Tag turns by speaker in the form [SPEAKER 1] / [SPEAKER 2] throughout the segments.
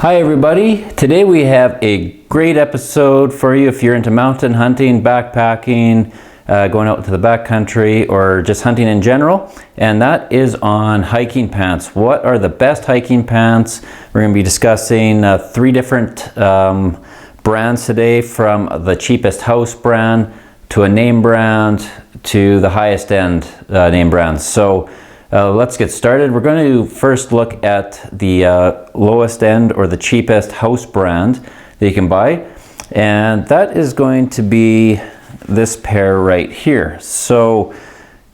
[SPEAKER 1] Hi everybody, today we have a great episode for you if you're into mountain hunting, backpacking, going out into the backcountry, or just hunting in general, and that is on hiking pants. What are the best hiking pants? We're going to be discussing three different brands today, from the cheapest house brand to a name brand to the highest end name brands. So let's get started. We're going to first look at the lowest end or the cheapest house brand that you can buy, and that is going to be this pair right here. So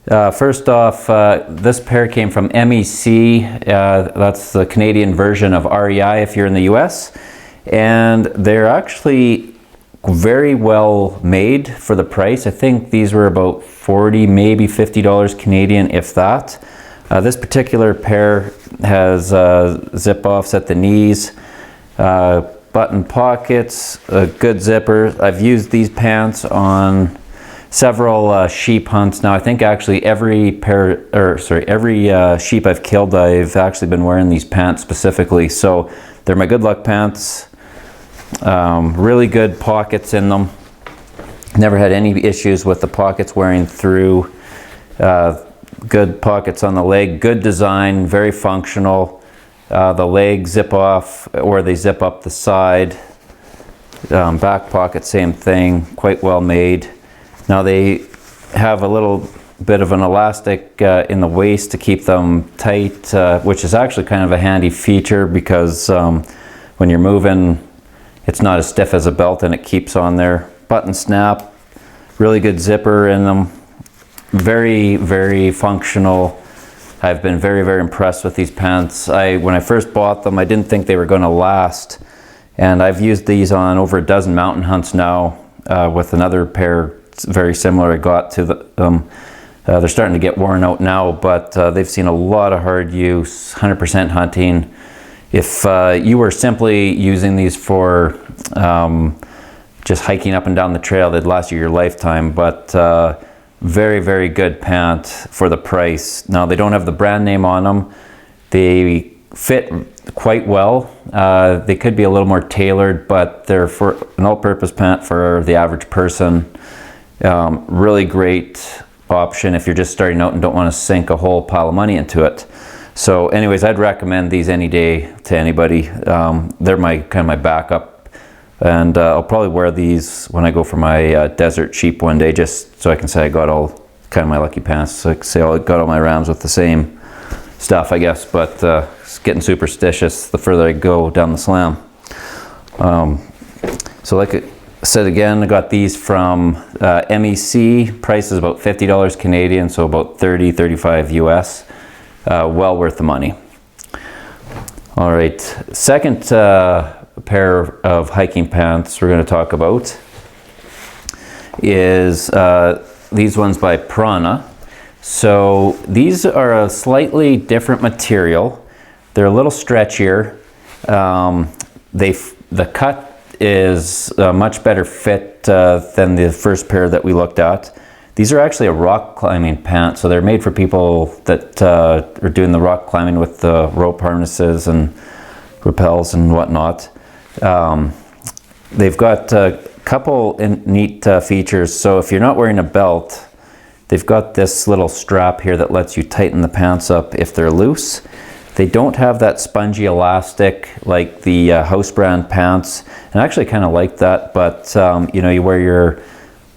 [SPEAKER 1] first off, this pair came from MEC. That's the Canadian version of REI if you're in the US, and they're actually very well made for the price. I think these were about $40, maybe $50 Canadian, if that. This particular pair has zip offs at the knees, button pockets, a good zipper. I've used these pants on several sheep hunts now. I think actually every sheep I've killed, I've actually been wearing these pants specifically. So they're my good luck pants. Really good pockets in them. Never had any issues with the pockets wearing through. Good pockets on the leg, good design, very functional. The legs zip off or they zip up the side. Back pocket, same thing, quite well made. Now they have a little bit of an elastic in the waist to keep them tight, which is actually kind of a handy feature because when you're moving, it's not as stiff as a belt and it keeps on there. Button snap, really good zipper in them. Very, very functional. I've been very, very impressed with these pants. When I first bought them, I didn't think they were going to last, and I've used these on over a dozen mountain hunts now with another pair very similar I got to them. They're starting to get worn out now, but they've seen a lot of hard use, 100% hunting. If you were simply using these for just hiking up and down the trail, they'd last you your lifetime, but very, very good pant for the price. Now they don't have the brand name on them. They fit quite well. They could be a little more tailored, but they're for an all-purpose pant for the average person. Really great option if you're just starting out and don't want to sink a whole pile of money into it. So anyways, I'd recommend these any day to anybody. They're my kind of my backup. And I'll probably wear these when I go for my desert sheep one day, just so I can say I got all kind of my lucky pants. So I can say I got all my rams with the same stuff, I guess. But it's getting superstitious the further I go down the slam. So like I said again, I got these from MEC. Price is about $50 Canadian, so about 30, 35 US. Well worth the money. All right, second pair of hiking pants we're going to talk about is these ones by Prana. So these are a slightly different material. They're a little stretchier. The cut is a much better fit than the first pair that we looked at. These are actually a rock climbing pant, so they're made for people that are doing the rock climbing with the rope harnesses and rappels and whatnot. They've got a couple neat features. So if you're not wearing a belt, they've got this little strap here that lets you tighten the pants up if they're loose. They don't have that spongy elastic like the house brand pants, and I actually kind of like that, but you know, you wear your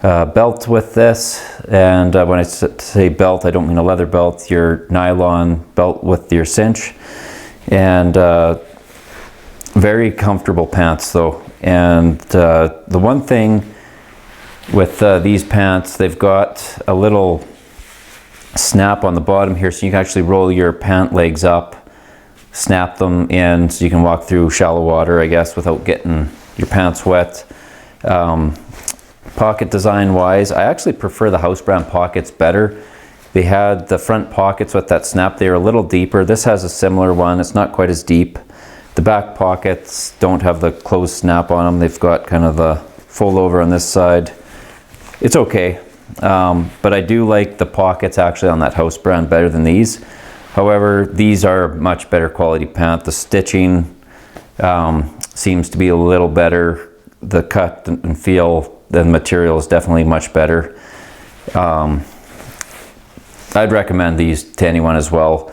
[SPEAKER 1] belt with this, and when I say belt, I don't mean a leather belt, your nylon belt with your cinch, and very comfortable pants though. And the one thing with these pants, they've got a little snap on the bottom here, so you can actually roll your pant legs up, snap them in, so you can walk through shallow water, I guess, without getting your pants wet. Pocket design wise, I actually prefer the house brand pockets better. They had the front pockets with that snap. They are a little deeper. This has a similar one. It's not quite as deep. The back pockets don't have the closed snap on them. They've got kind of the fold over on this side. It's okay, but I do like the pockets actually on that house brand better than these. However, these are much better quality pant. The stitching seems to be a little better. The cut and feel, the material is definitely much better. I'd recommend these to anyone as well.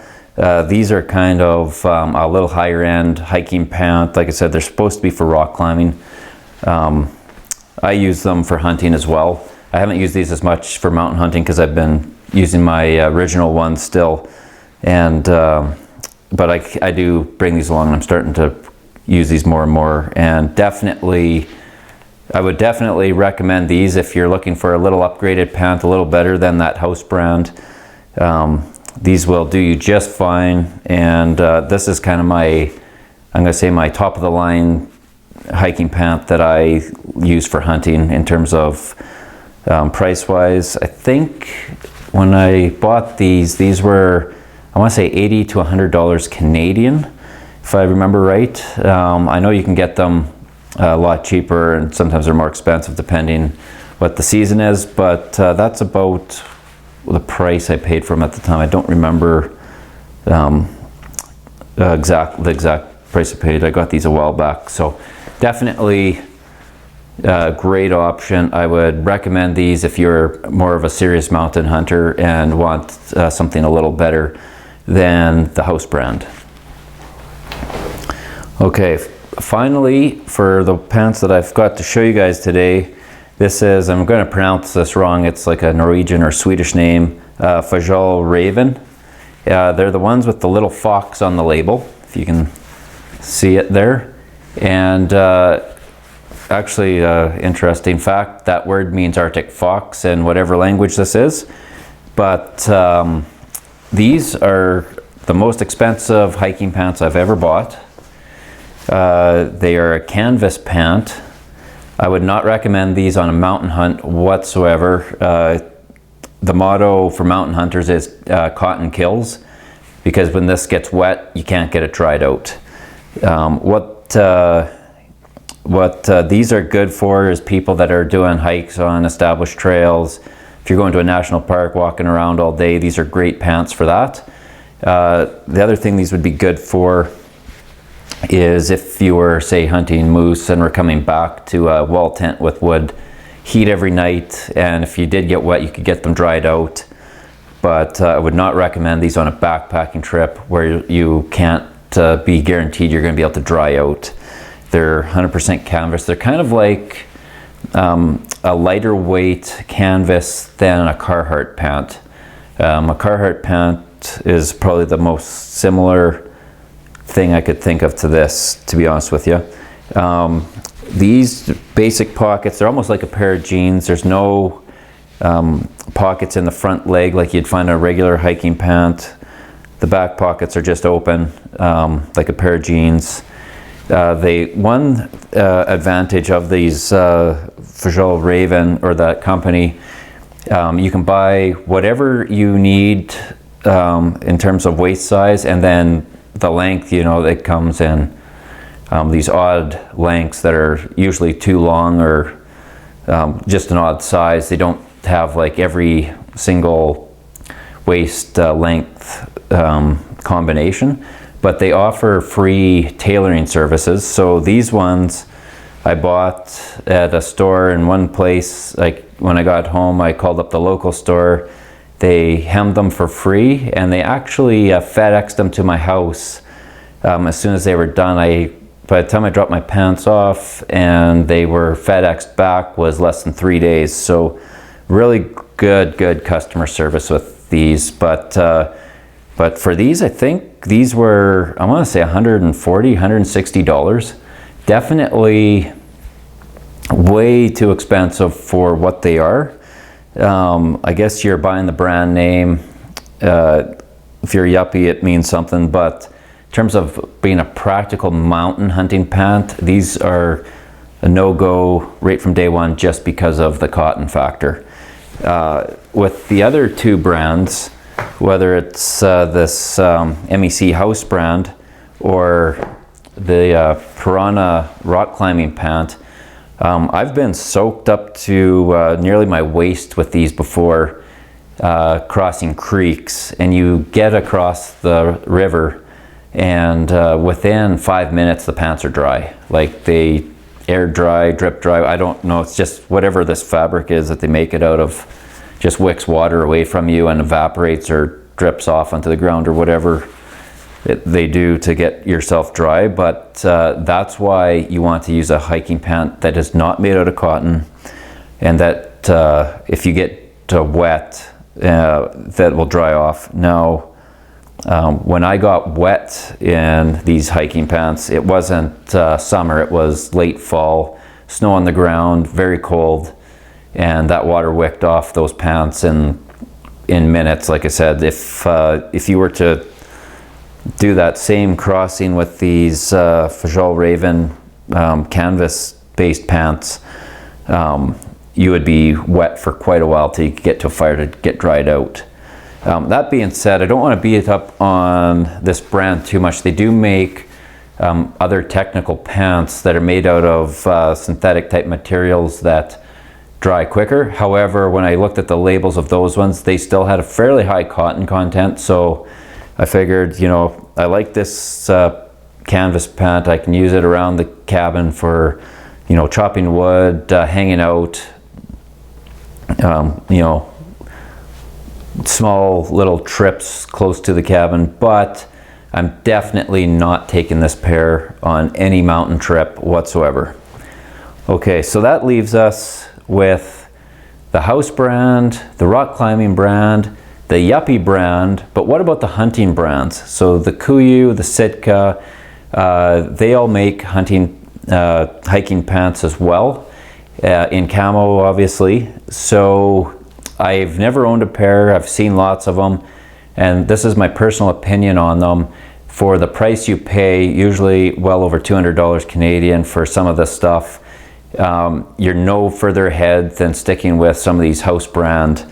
[SPEAKER 1] These are kind of a little higher end hiking pant. Like I said, they're supposed to be for rock climbing. I use them for hunting as well. I haven't used these as much for mountain hunting because I've been using my original ones still. And but I do bring these along, and I'm starting to use these more and more. And definitely, I would definitely recommend these if you're looking for a little upgraded pant, a little better than that house brand. These will do you just fine. And this is kind of my, I'm gonna say my top of the line hiking pant that I use for hunting in terms of price wise. I think when I bought these were, I want to say $80 to $100 Canadian, if I remember right. I know you can get them a lot cheaper, and sometimes they're more expensive depending what the season is, but that's about the price I paid for them at the time. I don't remember the exact price I paid. I got these a while back, so definitely a great option. I would recommend these if you're more of a serious mountain hunter and want something a little better than the house brand. Okay, finally, for the pants that I've got to show you guys today, this is, I'm going to pronounce this wrong, it's like a Norwegian or Swedish name, Fjall Raven. They're the ones with the little fox on the label, if you can see it there. And actually, interesting fact, that word means Arctic fox in whatever language this is. But these are the most expensive hiking pants I've ever bought. They are a canvas pant. I would not recommend these on a mountain hunt whatsoever. The motto for mountain hunters is cotton kills, because when this gets wet, you can't get it dried out. What these are good for is people that are doing hikes on established trails. If you're going to a national park, walking around all day, these are great pants for that. The other thing these would be good for is if you were, say, hunting moose and were coming back to a wall tent with wood, heat every night, and if you did get wet, you could get them dried out. But I would not recommend these on a backpacking trip where you can't be guaranteed you're going to be able to dry out. They're 100% canvas. They're kind of like a lighter weight canvas than a Carhartt pant. A Carhartt pant is probably the most similar thing I could think of to this, to be honest with you. These basic pockets, they're almost like a pair of jeans. There's no pockets in the front leg like you'd find in a regular hiking pant. The back pockets are just open, like a pair of jeans. One advantage of these Fjall Raven, or that company, you can buy whatever you need in terms of waist size, and then the length, you know, it comes in these odd lengths that are usually too long, or just an odd size. They don't have like every single waist length combination, but they offer free tailoring services. So these ones I bought at a store in one place. Like when I got home, I called up the local store. They hemmed them for free, and they actually FedExed them to my house as soon as they were done. By the time I dropped my pants off and they were FedExed back was less than 3 days. So really good customer service with these. But for these, I think these were, I want to say $140, $160. Definitely way too expensive for what they are. I guess you're buying the brand name. If you're a yuppie, it means something, but in terms of being a practical mountain hunting pant, these are a no-go right from day one just because of the cotton factor. With the other two brands, whether it's this MEC house brand or the Prana rock climbing pant, I've been soaked up to nearly my waist with these before, crossing creeks, and you get across the river and within 5 minutes the pants are dry. Like they air dry, drip dry, I don't know, it's just whatever this fabric is that they make it out of just wicks water away from you and evaporates or drips off onto the ground or whatever they do to get yourself dry. But that's why you want to use a hiking pant that is not made out of cotton, and that if you get wet, that will dry off. Now, when I got wet in these hiking pants, it wasn't summer, it was late fall, snow on the ground, very cold, and that water wicked off those pants in minutes. Like I said, if you were to do that same crossing with these Fjall Raven canvas-based pants, you would be wet for quite a while till you get to a fire to get dried out. That being said, I don't want to beat it up on this brand too much. They do make other technical pants that are made out of synthetic type materials that dry quicker. However, when I looked at the labels of those ones, they still had a fairly high cotton content. So I figured, you know, I like this canvas pant. I can use it around the cabin for, you know, chopping wood, hanging out, you know, small little trips close to the cabin. But I'm definitely not taking this pair on any mountain trip whatsoever. Okay, so that leaves us with the house brand, the rock climbing brand, the Yuppie brand, but what about the hunting brands? So the Kuiu, the Sitka, they all make hiking pants as well, in camo obviously. So I've never owned a pair, I've seen lots of them, and this is my personal opinion on them. For the price you pay, usually well over $200 Canadian for some of this stuff, you're no further ahead than sticking with some of these house brand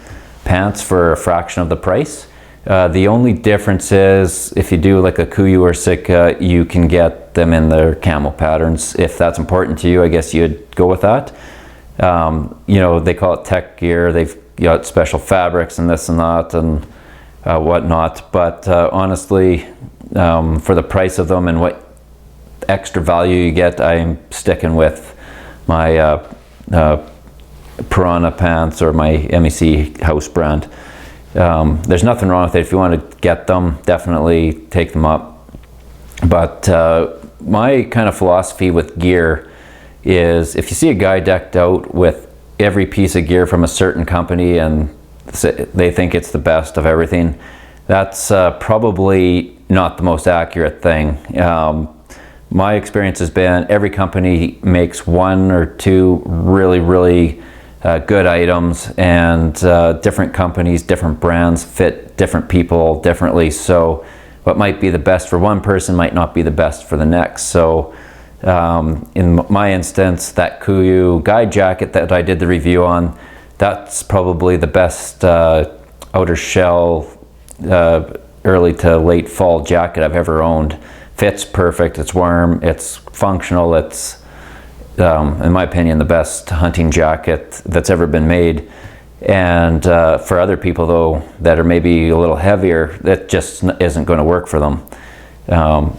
[SPEAKER 1] pants for a fraction of the price. The only difference is if you do like a Kuiu or Sitka, you can get them in their camo patterns. If that's important to you, I guess you'd go with that. You know, they call it tech gear. They've got special fabrics and this and that and whatnot. But honestly, for the price of them and what extra value you get, I'm sticking with my Prana pants or my MEC house brand. There's nothing wrong with it. If you want to get them, definitely take them up. But my kind of philosophy with gear is if you see a guy decked out with every piece of gear from a certain company and they think it's the best of everything, that's probably not the most accurate thing. My experience has been every company makes one or two really good items, and different companies, different brands fit different people differently. So what might be the best for one person might not be the best for the next. So in my instance, that Kuiu guide jacket that I did the review on, that's probably the best outer shell early to late fall jacket I've ever owned. Fits perfect, it's warm, it's functional, it's in my opinion the best hunting jacket that's ever been made. And for other people though that are maybe a little heavier, that just isn't going to work for them.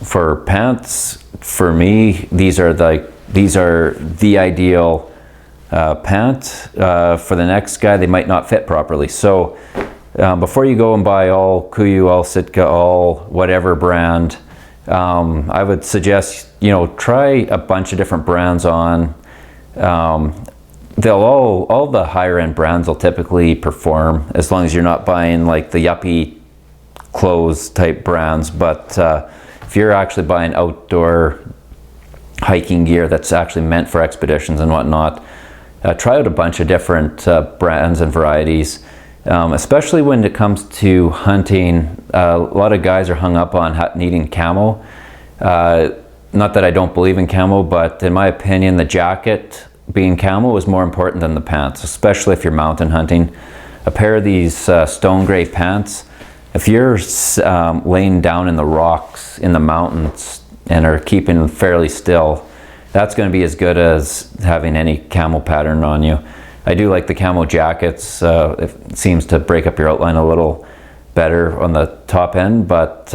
[SPEAKER 1] For pants, for me, these are the ideal pant. For the next guy, they might not fit properly. So before you go and buy all Kuiu, all Sitka, all whatever brand, I would suggest, you know, try a bunch of different brands on. They'll all the higher end brands will typically perform as long as you're not buying like the yuppie clothes type brands. But if you're actually buying outdoor hiking gear that's actually meant for expeditions and whatnot, try out a bunch of different brands and varieties. Especially when it comes to hunting, a lot of guys are hung up on needing camo. Not that I don't believe in camo, but in my opinion, the jacket being camo is more important than the pants, especially if you're mountain hunting. A pair of these stone gray pants, if you're laying down in the rocks in the mountains and are keeping fairly still, that's going to be as good as having any camo pattern on you. I do like the camo jackets. It seems to break up your outline a little, better on the top end, but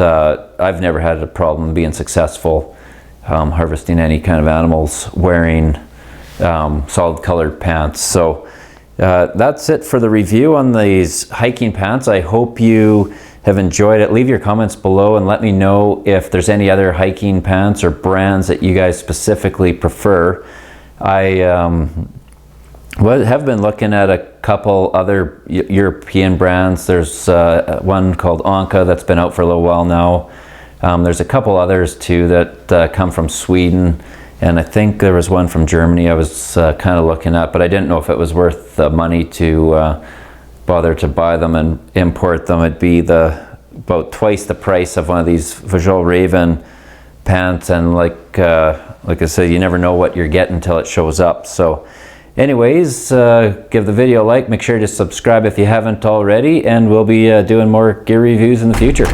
[SPEAKER 1] I've never had a problem being successful harvesting any kind of animals wearing solid colored pants. So that's it for the review on these hiking pants. I hope you have enjoyed it. Leave your comments below and let me know if there's any other hiking pants or brands that you guys specifically prefer. I have been looking at a couple other European brands. There's one called Anka that's been out for a little while now. There's a couple others too that come from Sweden, and I think there was one from Germany I was kind of looking at, but I didn't know if it was worth the money to bother to buy them and import them. It'd be about twice the price of one of these Fjall Raven pants, and like I said, you never know what you're getting until it shows up. So anyways, give the video a like, make sure to subscribe if you haven't already, and we'll be doing more gear reviews in the future.